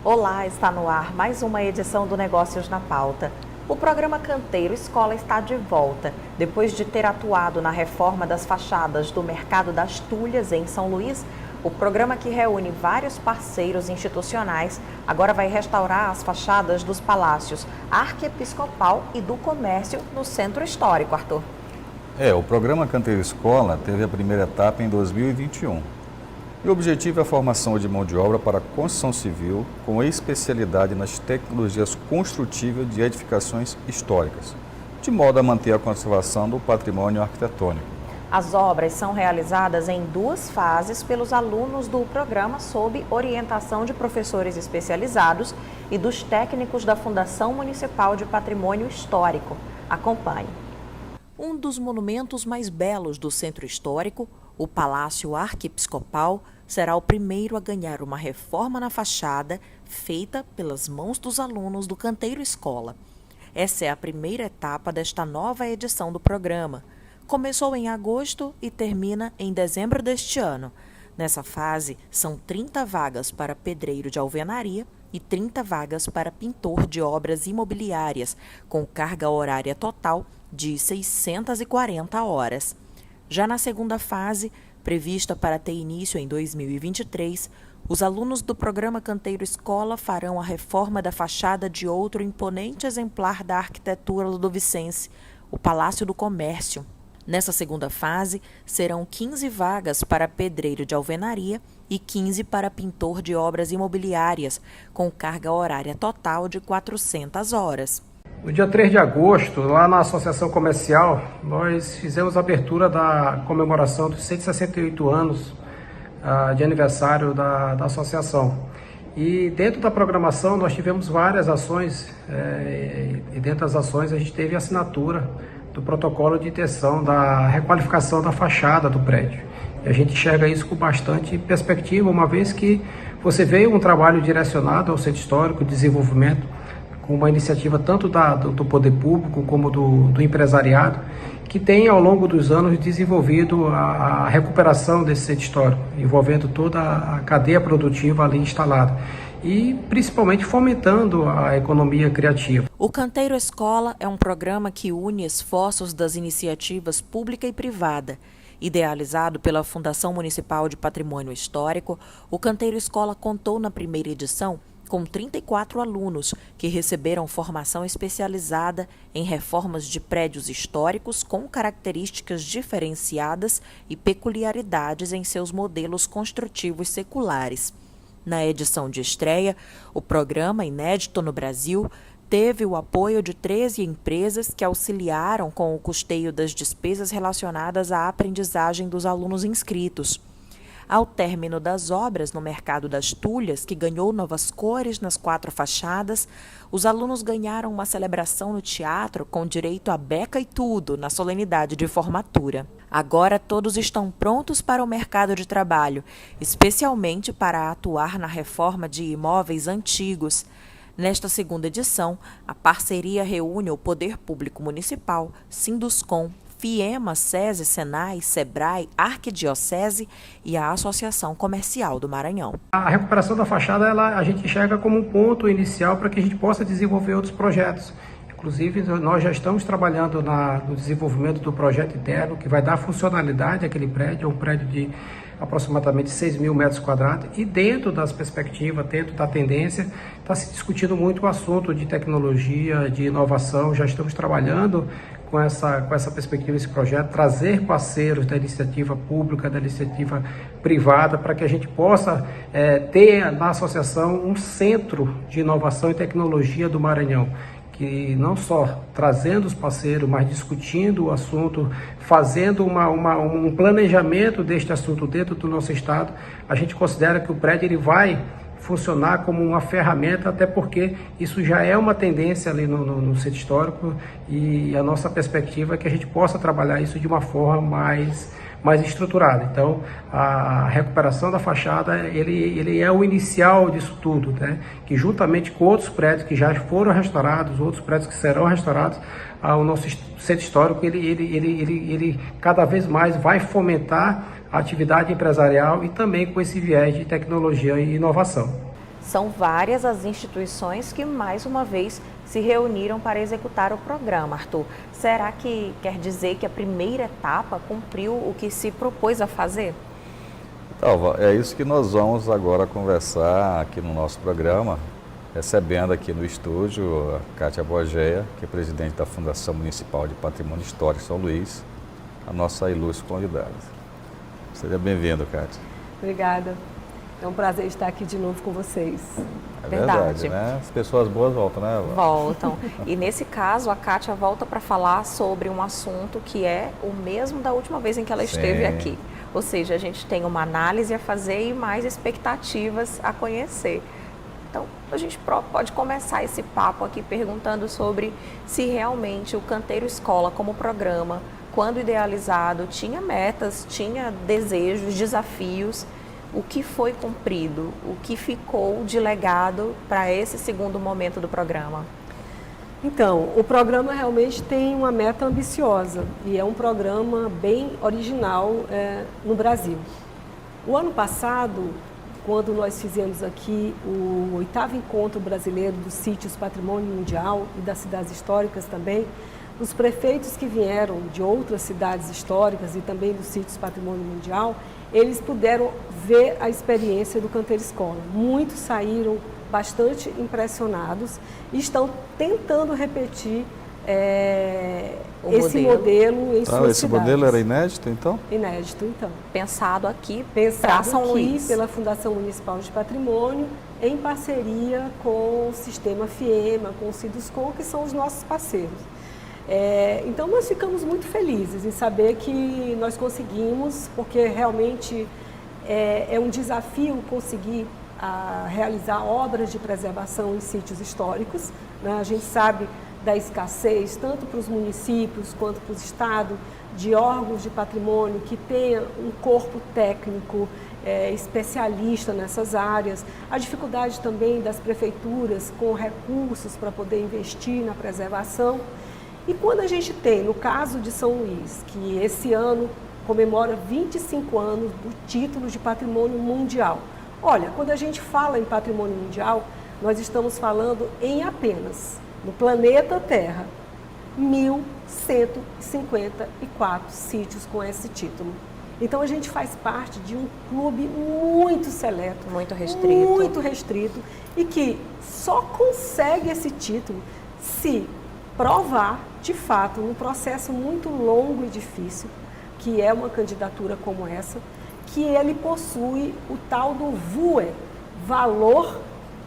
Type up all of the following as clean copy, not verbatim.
Olá, está no ar mais uma edição do Negócios na Pauta. O programa Canteiro Escola está de volta, depois de ter atuado na reforma das fachadas do Mercado das Tulhas, em São Luís. O programa, que reúne vários parceiros institucionais, agora vai restaurar as fachadas dos palácios Arquiepiscopal e do Comércio no Centro Histórico, Arthur. O programa Canteiro Escola teve a primeira etapa em 2021. E o objetivo é a formação de mão de obra para a construção civil com especialidade nas tecnologias construtivas de edificações históricas, de modo a manter a conservação do patrimônio arquitetônico. As obras são realizadas em duas fases pelos alunos do programa, sob orientação de professores especializados e dos técnicos da Fundação Municipal de Patrimônio Histórico. Acompanhe. Um dos monumentos mais belos do Centro Histórico, o Palácio Arquiepiscopal, será o primeiro a ganhar uma reforma na fachada feita pelas mãos dos alunos do Canteiro Escola. Essa é a primeira etapa desta nova edição do programa. Começou em agosto e termina em dezembro deste ano. Nessa fase, são 30 vagas para pedreiro de alvenaria e 30 vagas para pintor de obras imobiliárias, com carga horária total de 640 horas. Já na segunda fase, prevista para ter início em 2023, os alunos do programa Canteiro Escola farão a reforma da fachada de outro imponente exemplar da arquitetura ludovicense, o Palácio do Comércio. Nessa segunda fase, serão 15 vagas para pedreiro de alvenaria e 15 para pintor de obras imobiliárias, com carga horária total de 400 horas. No dia 3 de agosto, lá na Associação Comercial, nós fizemos a abertura da comemoração dos 168 anos de aniversário da associação. E dentro da programação nós tivemos várias ações, e dentro das ações a gente teve a assinatura do protocolo de intenção da requalificação da fachada do prédio. E a gente enxerga isso com bastante perspectiva, uma vez que você veio um trabalho direcionado ao Centro Histórico, desenvolvimento, com uma iniciativa tanto do poder público como do empresariado, que tem ao longo dos anos desenvolvido a recuperação desse centro histórico, envolvendo toda a cadeia produtiva ali instalada e principalmente fomentando a economia criativa. O Canteiro Escola é um programa que une esforços das iniciativas pública e privada. Idealizado pela Fundação Municipal de Patrimônio Histórico, o Canteiro Escola contou na primeira edição com 34 alunos que receberam formação especializada em reformas de prédios históricos com características diferenciadas e peculiaridades em seus modelos construtivos seculares. Na edição de estreia, o programa, inédito no Brasil, teve o apoio de 13 empresas que auxiliaram com o custeio das despesas relacionadas à aprendizagem dos alunos inscritos. Ao término das obras no Mercado das Tulhas, que ganhou novas cores nas 4 fachadas, os alunos ganharam uma celebração no teatro com direito a beca e tudo na solenidade de formatura. Agora todos estão prontos para o mercado de trabalho, especialmente para atuar na reforma de imóveis antigos. Nesta segunda edição, a parceria reúne o Poder Público Municipal, Sinduscom, FIEMA, SESI, SENAI, SEBRAE, Arquidiocese e a Associação Comercial do Maranhão. A recuperação da fachada a gente enxerga como um ponto inicial para que a gente possa desenvolver outros projetos. Inclusive, nós já estamos trabalhando no desenvolvimento do projeto interno, que vai dar funcionalidade àquele prédio, é um prédio de aproximadamente 6 mil metros quadrados, e dentro das perspectivas, dentro da tendência, está se discutindo muito o assunto de tecnologia, de inovação. Já estamos trabalhando com essa perspectiva, esse projeto, trazer parceiros da iniciativa pública, da iniciativa privada, para que a gente possa ter na associação um centro de inovação e tecnologia do Maranhão, que não só trazendo os parceiros, mas discutindo o assunto, fazendo um planejamento deste assunto dentro do nosso estado. A gente considera que o prédio ele vai funcionar como uma ferramenta, até porque isso já é uma tendência ali no centro histórico, e a nossa perspectiva é que a gente possa trabalhar isso de uma forma mais estruturada. Então, a recuperação da fachada, ele é o inicial disso tudo, né? Que juntamente com outros prédios que já foram restaurados, outros prédios que serão restaurados, o nosso centro histórico, ele cada vez mais vai fomentar a atividade empresarial e também com esse viés de tecnologia e inovação. São várias as instituições que, mais uma vez, se reuniram para executar o programa. Arthur, será que quer dizer que a primeira etapa cumpriu o que se propôs a fazer? Talva, é isso que nós vamos agora conversar aqui no nosso programa, recebendo aqui no estúdio a Kátia Bogeia, que é presidente da Fundação Municipal de Patrimônio Histórico São Luís, a nossa ilustre convidada. Seja bem-vindo, Kátia. Obrigada. É um prazer estar aqui de novo com vocês. É verdade, né? As pessoas boas voltam, né? Voltam. E nesse caso, a Kátia volta para falar sobre um assunto que é o mesmo da última vez em que ela esteve aqui. Ou seja, a gente tem uma análise a fazer e mais expectativas a conhecer. Então, a gente pode começar esse papo aqui perguntando sobre se realmente o Canteiro Escola como programa, quando idealizado, tinha metas, tinha desejos, desafios. O que foi cumprido? O que ficou de legado para esse segundo momento do programa? Então, o programa realmente tem uma meta ambiciosa e é um programa bem original no Brasil. O ano passado, quando nós fizemos aqui o 8º Encontro Brasileiro dos Sítios Patrimônio Mundial e das Cidades Históricas também, os prefeitos que vieram de outras cidades históricas e também dos sítios Patrimônio Mundial, eles puderam ver a experiência do Canteiro Escola. Muitos saíram bastante impressionados e estão tentando repetir esse modelo em suas cidades. Esse modelo era inédito, então? Inédito, então. Pensado aqui para São Luís. Pela Fundação Municipal de Patrimônio, em parceria com o Sistema FIEMA, com o Ciduscom, que são os nossos parceiros. Então, nós ficamos muito felizes em saber que nós conseguimos, porque realmente é um desafio conseguir realizar obras de preservação em sítios históricos, né? A gente sabe da escassez, tanto para os municípios quanto para o Estado, de órgãos de patrimônio que tenha um corpo técnico especialista nessas áreas, a dificuldade também das prefeituras com recursos para poder investir na preservação. E quando a gente tem, no caso de São Luís, que esse ano comemora 25 anos do título de Patrimônio Mundial. Olha, quando a gente fala em Patrimônio Mundial, nós estamos falando em apenas, no planeta Terra, 1.154 sítios com esse título. Então a gente faz parte de um clube muito seleto, muito restrito e que só consegue esse título se provar, de fato, num processo muito longo e difícil, que é uma candidatura como essa, que ele possui o tal do VUE, Valor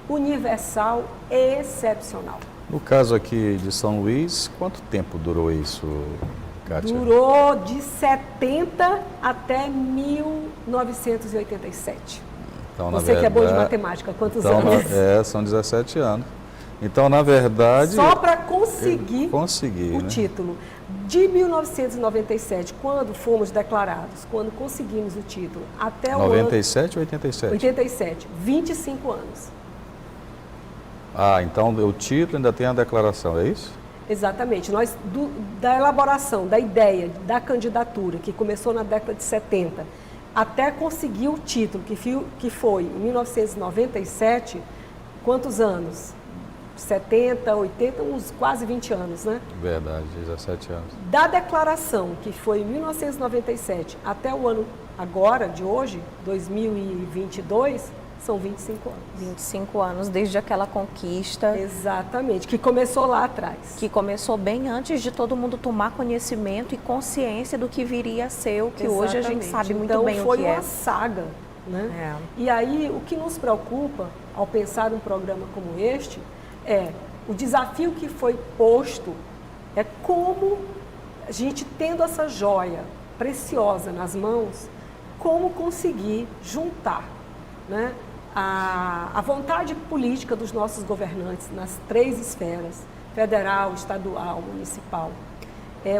Universal Excepcional. No caso aqui de São Luís, quanto tempo durou isso, Kátia? Durou de 70 até 1987. Então, Você que é bom de matemática, quantos anos? São 17 anos. Então, na verdade... Só para conseguir o né? título. De 1997, quando fomos declarados, quando conseguimos o título, até o 97 ou 87? 87, 25 anos. Então o título ainda tem a declaração, é isso? Exatamente. Nós, da elaboração, da ideia, da candidatura, que começou na década de 70, até conseguir o título, que foi em 1997, quantos anos? 70, 80, uns quase 20 anos, né? Verdade, 17 anos. Da declaração, que foi em 1997, até o ano agora, de hoje, 2022, são 25 anos. 25 anos, desde aquela conquista. Exatamente, que começou lá atrás. Que começou bem antes de todo mundo tomar conhecimento e consciência do que viria a ser o que hoje a gente sabe muito então, bem o que é. Então, foi uma saga, né? E aí, o que nos preocupa, ao pensar num programa como este, o desafio que foi posto é como a gente, tendo essa joia preciosa nas mãos, como conseguir juntar, né, a vontade política dos nossos governantes nas 3 esferas, federal, estadual, municipal,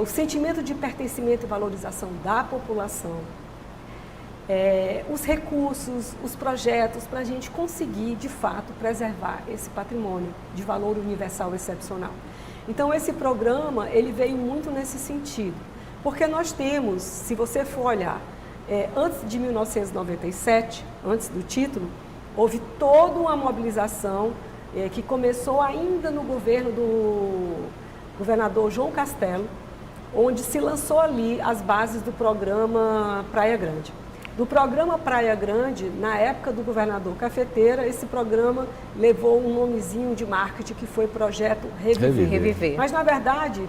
o sentimento de pertencimento e valorização da população, os recursos, os projetos para a gente conseguir, de fato, preservar esse patrimônio de valor universal excepcional. Então, esse programa, ele veio muito nesse sentido, porque nós temos, se você for olhar, antes de 1997, antes do título, houve toda uma mobilização que começou ainda no governo do governador João Castelo, onde se lançou ali as bases do programa Praia Grande. Do programa Praia Grande, na época do governador Cafeteira, esse programa levou um nomezinho de marketing que foi Projeto Reviver. Mas, na verdade,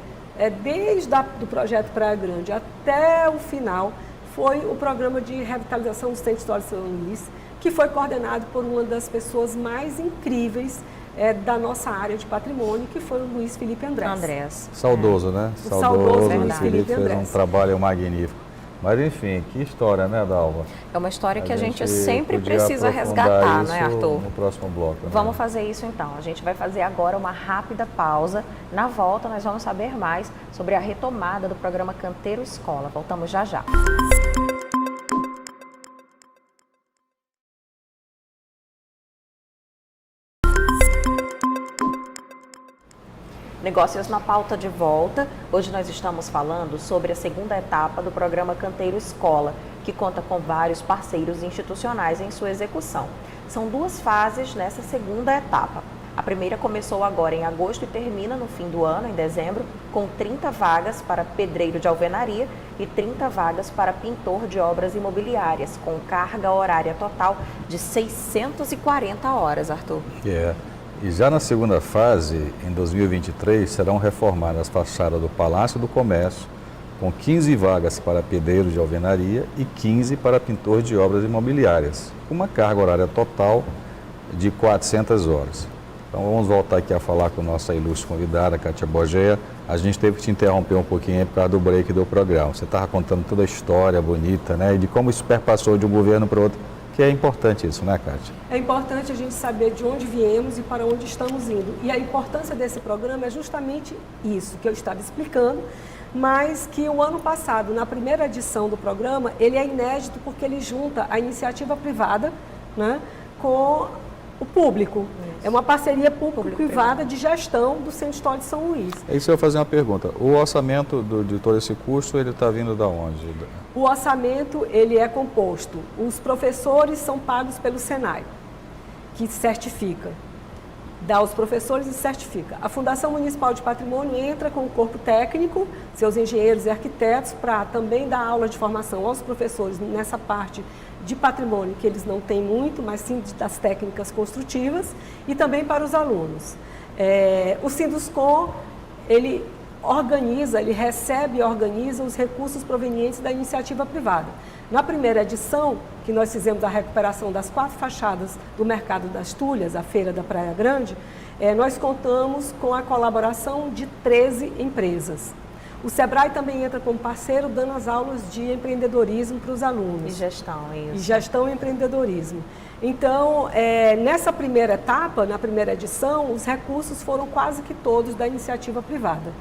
desde do projeto Praia Grande até o final, foi o programa de revitalização do Centro Histórico de São Luís, que foi coordenado por uma das pessoas mais incríveis da nossa área de patrimônio, que foi o Luiz Felipe Andrés. Saudoso, né? O saudoso Luiz Felipe fez um trabalho magnífico. Mas, enfim, que história, né, Dalva? É uma história que a gente sempre precisa resgatar, não é, Arthur? No próximo bloco. Né? Vamos fazer isso então. A gente vai fazer agora uma rápida pausa. Na volta, nós vamos saber mais sobre a retomada do programa Canteiro Escola. Voltamos já já. Negócios na pauta de volta. Hoje nós estamos falando sobre a segunda etapa do programa Canteiro Escola, que conta com vários parceiros institucionais em sua execução. São 2 fases nessa segunda etapa. A primeira começou agora em agosto e termina no fim do ano, em dezembro, com 30 vagas para pedreiro de alvenaria e 30 vagas para pintor de obras imobiliárias, com carga horária total de 640 horas, Arthur. E já na segunda fase, em 2023, serão reformadas as fachadas do Palácio do Comércio, com 15 vagas para pedreiro de alvenaria e 15 para pintor de obras imobiliárias, com uma carga horária total de 400 horas. Então vamos voltar aqui a falar com nossa ilustre convidada, Kátia Bogea. A gente teve que te interromper um pouquinho aí por causa do break do programa. Você estava contando toda a história bonita, né, e de como isso perpassou de um governo para o outro. Que é importante isso, né, Kátia? É importante a gente saber de onde viemos e para onde estamos indo. E a importância desse programa é justamente isso que eu estava explicando, mas que o ano passado, na primeira edição do programa, ele é inédito porque ele junta a iniciativa privada, né, com o público. Isso. É uma parceria público-privada de gestão do Centro Histórico de São Luís. Isso eu vou fazer uma pergunta. O orçamento de todo esse custo, ele está vindo de onde? O orçamento, ele é composto. Os professores são pagos pelo Senai, que certifica. Dá aos professores e certifica. A Fundação Municipal de Patrimônio entra com o corpo técnico, seus engenheiros e arquitetos, para também dar aula de formação aos professores nessa parte de patrimônio, que eles não têm muito, mas sim das técnicas construtivas, e também para os alunos. O Sinduscom, ele organiza, ele recebe e organiza os recursos provenientes da iniciativa privada. Na primeira edição, que nós fizemos a recuperação das 4 fachadas do Mercado das Tulhas, a Feira da Praia Grande, nós contamos com a colaboração de 13 empresas. O Sebrae também entra como parceiro, dando as aulas de empreendedorismo para os alunos. E gestão, isso. E gestão e empreendedorismo. Então, nessa primeira etapa, na primeira edição, os recursos foram quase que todos da iniciativa privada.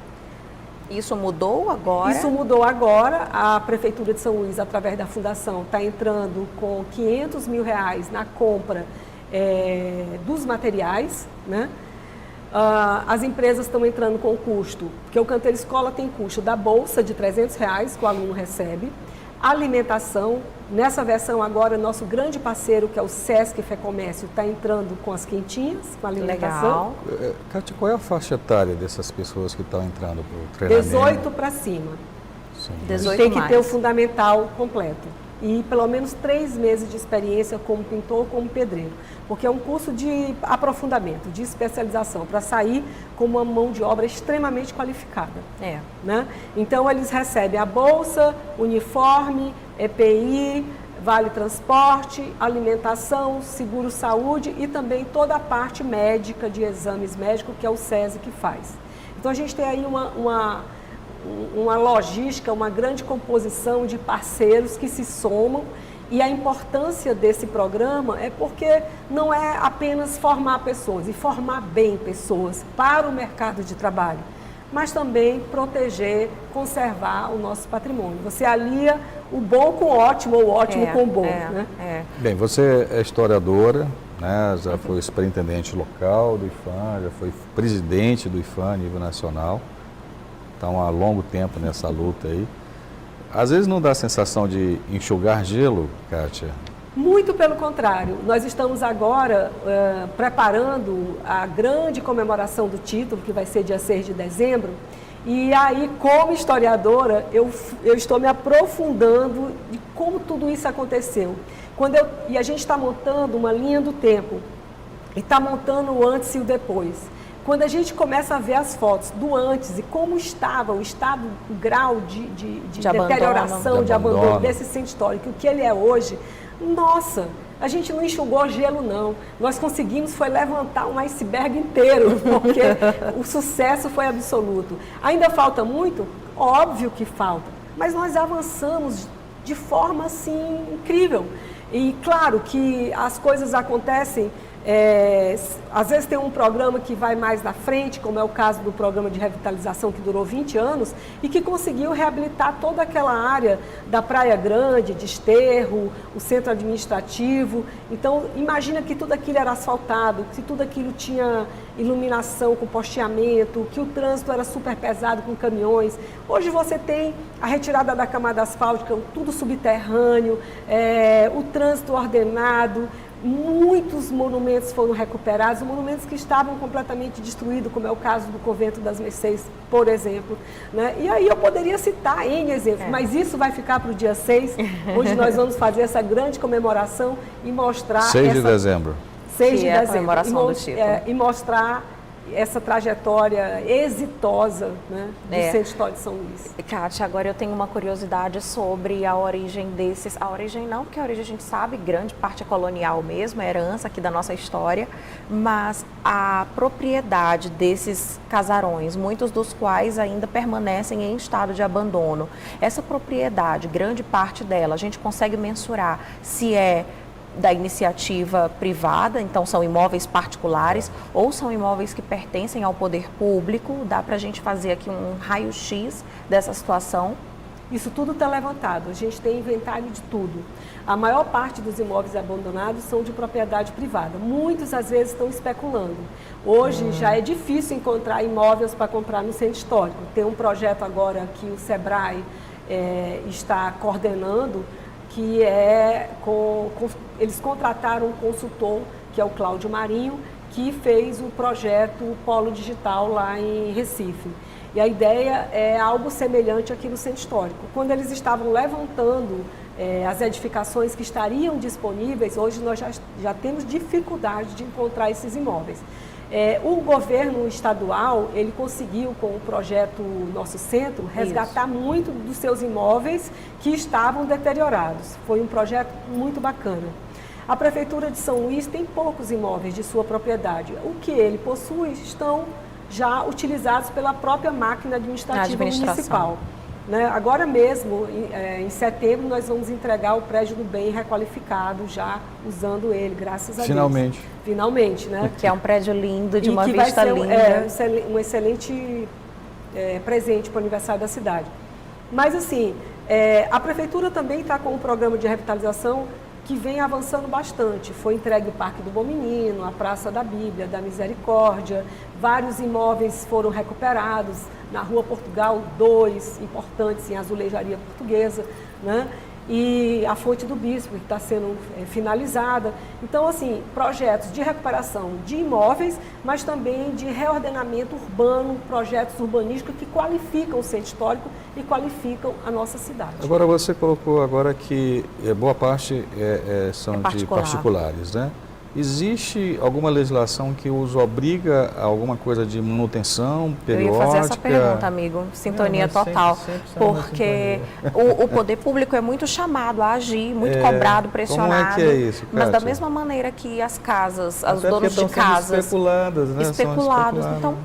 Isso mudou agora? Isso mudou agora. A Prefeitura de São Luís, através da Fundação, está entrando com R$500 mil na compra dos materiais, né? As empresas estão entrando com o custo, porque o Canteiro Escola tem custo da bolsa de R$300 que o aluno recebe, alimentação. Nessa versão agora, nosso grande parceiro, que é o Sesc Fecomércio, está entrando com as quentinhas, com a alimentação. Legal. Kátia, qual é a faixa etária dessas pessoas que estão entrando para o treinamento? 18 para cima. Sim. 18 tem que ter o fundamental completo. E pelo menos 3 meses de experiência como pintor ou como pedreiro. Porque é um curso de aprofundamento, de especialização, para sair com uma mão de obra extremamente qualificada. Né? Então, eles recebem a bolsa, uniforme, EPI, vale transporte, alimentação, seguro-saúde e também toda a parte médica de exames médicos, que é o SESI que faz. Então, a gente tem aí uma logística, uma grande composição de parceiros que se somam. E a importância desse programa é porque não é apenas formar pessoas e formar bem pessoas para o mercado de trabalho, mas também proteger, conservar o nosso patrimônio. Você alia o bom com o ótimo ou o ótimo com o bom. Né? Bem, você é historiadora, né? Já foi superintendente local do IPHAN, já foi presidente do IPHAN a nível nacional. Então, há longo tempo nessa luta aí. Às vezes não dá a sensação de enxugar gelo, Kátia, Muito pelo contrário, nós estamos agora preparando a grande comemoração do título, que vai ser dia 6 de dezembro, e aí, como historiadora, eu estou me aprofundando de como tudo isso aconteceu. E a gente está montando uma linha do tempo, e está montando o antes e o depois. Quando a gente começa a ver as fotos do antes e como estava o estado, o grau de deterioração, de abandono desse centro histórico, o que ele é hoje, nossa, a gente não enxugou gelo, não. Nós conseguimos foi levantar um iceberg inteiro, porque o sucesso foi absoluto. Ainda falta muito? Óbvio que falta, mas nós avançamos de forma, assim, incrível. E claro que as coisas acontecem. Às vezes tem um programa que vai mais na frente, como é o caso do programa de revitalização que durou 20 anos e que conseguiu reabilitar toda aquela área da Praia Grande, Desterro, o centro administrativo. Então, imagina que tudo aquilo era asfaltado, que tudo aquilo tinha iluminação com posteamento, que o trânsito era super pesado com caminhões. Hoje você tem a retirada da camada asfáltica, tudo subterrâneo, o trânsito ordenado. Muitos monumentos foram recuperados, monumentos que estavam completamente destruídos, como é o caso do Convento das Mercês, por exemplo. Né? E aí eu poderia citar N exemplos, mas isso vai ficar para o dia 6, onde nós vamos fazer essa grande comemoração e mostrar... 6 de dezembro. 6 de dezembro. A comemoração do título. E mostrar essa trajetória exitosa, né, do Centro Histórico de São Luís. Kátia, agora eu tenho uma curiosidade sobre a origem desses... A origem não, porque a origem a gente sabe, grande parte é colonial mesmo, é herança aqui da nossa história, mas a propriedade desses casarões, muitos dos quais ainda permanecem em estado de abandono. Essa propriedade, grande parte dela, a gente consegue mensurar se é da iniciativa privada, então são imóveis particulares ou são imóveis que pertencem ao poder público. Dá para a gente fazer aqui um raio-x dessa situação? Isso tudo está levantado, a gente tem inventário de tudo. A maior parte dos imóveis abandonados são de propriedade privada. Muitos, às vezes, estão especulando. Hoje já é difícil encontrar imóveis para comprar no centro histórico. Tem um projeto agora que o SEBRAE está coordenando, que eles contrataram um consultor, que é o Cláudio Marinho, que fez o projeto Polo Digital lá em Recife. E a ideia é algo semelhante aqui no Centro Histórico. Quando eles estavam levantando as edificações que estariam disponíveis, hoje nós já temos dificuldade de encontrar esses imóveis. O governo estadual, ele conseguiu, com o projeto Nosso Centro, resgatar muito dos seus imóveis que estavam deteriorados. Foi um projeto muito bacana. A Prefeitura de São Luís tem poucos imóveis de sua propriedade. O que ele possui estão já utilizados pela própria máquina administrativa municipal. Né? Agora mesmo, em setembro, nós vamos entregar o prédio do bem requalificado, já usando ele, graças a Deus. Finalmente, né? Que é um prédio lindo, de uma vista linda. Um excelente presente para o aniversário da cidade. Mas, assim, a Prefeitura também está com um programa de revitalização que vem avançando bastante. Foi entregue o Parque do Bom Menino, a Praça da Bíblia, da Misericórdia, vários imóveis foram recuperados, na Rua Portugal 2, importantes em azulejaria portuguesa, né? E a Fonte do Bispo, que está sendo finalizada. Então, assim, projetos de recuperação de imóveis, mas também de reordenamento urbano, projetos urbanísticos que qualificam o centro histórico e qualificam a nossa cidade. Agora, você colocou agora que boa parte são de particulares, né? Existe alguma legislação que os obriga a alguma coisa de manutenção periódica? Eu ia fazer essa pergunta, amigo. Sintonia total. Porque o poder público é muito chamado a agir, muito cobrado, pressionado. Como é que é isso, Kátia? Mas da mesma maneira que as casas, os donos de casas... especuladas, né? Especulados. Então,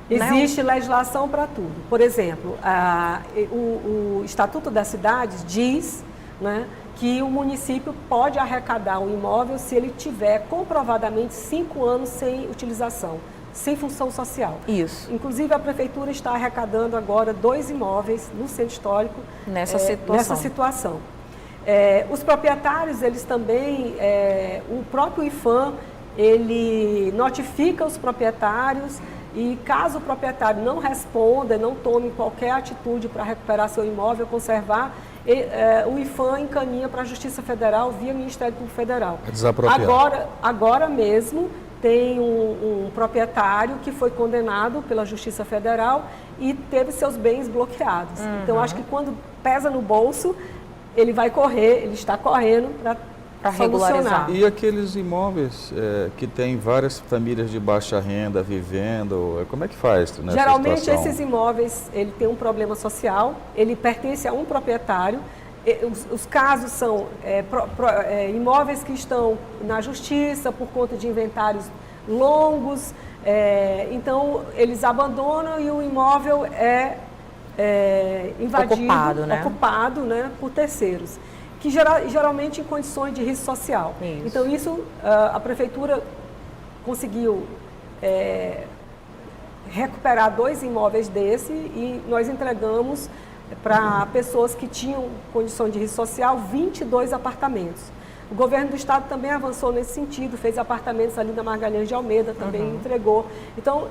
existe legislação para tudo. Por exemplo, o Estatuto das Cidades diz, né, que o município pode arrecadar um imóvel se ele tiver comprovadamente 5 anos sem utilização, sem função social. Isso. Inclusive, a Prefeitura está arrecadando agora 2 imóveis no Centro Histórico nessa situação. Os proprietários, eles também, o próprio IPHAN, ele notifica os proprietários e caso o proprietário não responda, não tome qualquer atitude para recuperar seu imóvel, conservar, o IPHAN encaminha para a Justiça Federal via Ministério Público Federal. É desapropriado. Agora mesmo tem um proprietário que foi condenado pela Justiça Federal e teve seus bens bloqueados. Então, acho que quando pesa no bolso, ele vai correr, ele está correndo para regularizar. E aqueles imóveis que tem várias famílias de baixa renda vivendo, como é que faz nessa Geralmente situação? esses imóveis, ele tem um problema social, ele pertence a um proprietário. Os casos são imóveis que estão na justiça por conta de inventários longos, então eles abandonam e o imóvel é invadido, ocupado, né, por terceiros, que geralmente em condições de risco social. Isso. Então isso a prefeitura conseguiu recuperar 2 imóveis desse e nós entregamos para pessoas que tinham condição de risco social 22 apartamentos. O governo do estado também avançou nesse sentido, fez apartamentos ali na Magalhães de Almeida, também entregou. Então,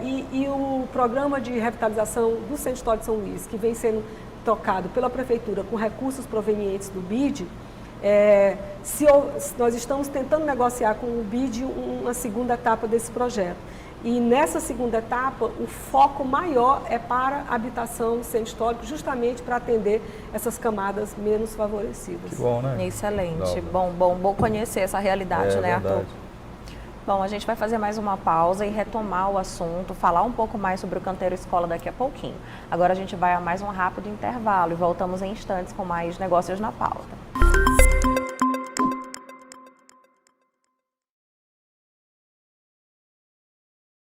e o programa de revitalização do Centro Histórico de São Luís, que vem sendo tocado pela prefeitura com recursos provenientes do BID, nós estamos tentando negociar com o BID uma segunda etapa desse projeto. E nessa segunda etapa, o foco maior é para a habitação no centro histórico, justamente para atender essas camadas menos favorecidas. Que bom, né? Excelente. Bom conhecer essa realidade, né, Arthur? Verdade. Bom, a gente vai fazer mais uma pausa e retomar o assunto, falar um pouco mais sobre o Canteiro Escola daqui a pouquinho. Agora a gente vai a mais um rápido intervalo e voltamos em instantes com mais negócios na pauta.